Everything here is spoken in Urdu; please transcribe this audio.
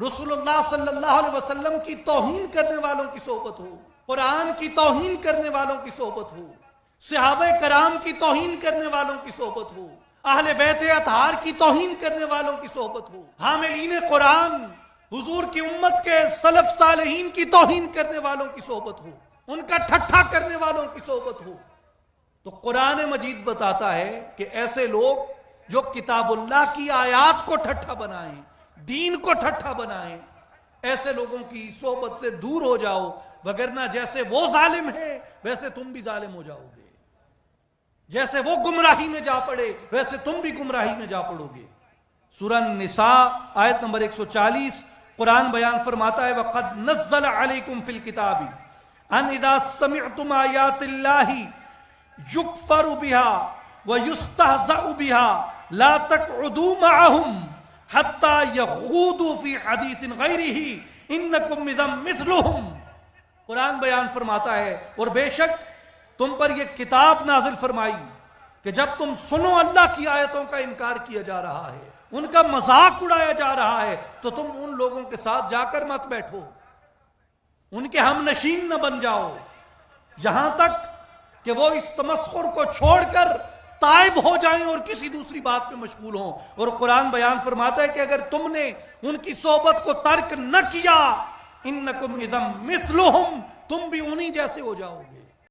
رسول اللہ صلی اللہ علیہ وسلم کی توہین کرنے والوں کی صحبت ہو، قرآن کی توہین کرنے والوں کی صحبت ہو، صحابہ کرام کی توہین کرنے والوں کی صحبت ہو، اہل بیت اطہار کی توہین کرنے والوں کی صحبت ہو، حاملین قرآن حضور کی امت کے سلف صالحین کی توہین کرنے والوں کی صحبت ہو، ان کا ٹھٹھا کرنے والوں کی صحبت ہو، تو قرآن مجید بتاتا ہے کہ ایسے لوگ جو کتاب اللہ کی آیات کو ٹھٹھا بنائیں، دین کو ٹھٹھا بنائیں، ایسے لوگوں کی صحبت سے دور ہو جاؤ، وگرنہ جیسے وہ ظالم ہے ویسے تم بھی ظالم ہو جاؤ گے، جیسے وہ گمراہی میں جا پڑے ویسے تم بھی گمراہی میں جا پڑو گے۔ سورہ نساء آیت نمبر 140 قرآن بیان فرماتا ہے وَقَدْ نَزَّلَ عَلَيْكُمْ فِي الْكِتَابِ أَنْ إِذَا سَمِعْتُمْ آيَاتِ اللَّهِ يُكْفَرُ بِهَا وَيُسْتَهْزَأُ بِهَا لَا تَقْعُدُوا مَعَهُمْ حَتَّى يَخُوضُوا فِي حَدِيثٍ غَيْرِهِ إِنَّكُمْ إِذًا مِثْلُهُمْ۔ قرآن بیان فرماتا ہے اور بے شک تم پر یہ کتاب نازل فرمائی کہ جب تم سنو اللہ کی آیتوں کا انکار کیا جا رہا ہے، ان کا مذاق اڑایا جا رہا ہے، تو تم ان لوگوں کے ساتھ جا کر مت بیٹھو، ان کے ہم نشین نہ بن جاؤ، یہاں تک کہ وہ اس تمسخر کو چھوڑ کر تائب ہو جائیں اور کسی دوسری بات پہ مشغول ہوں۔ اور قرآن بیان فرماتا ہے کہ اگر تم نے ان کی صحبت کو ترک نہ کیا، انکم اذا مثلہم، تم بھی انہی جیسے ہو جاؤ گے۔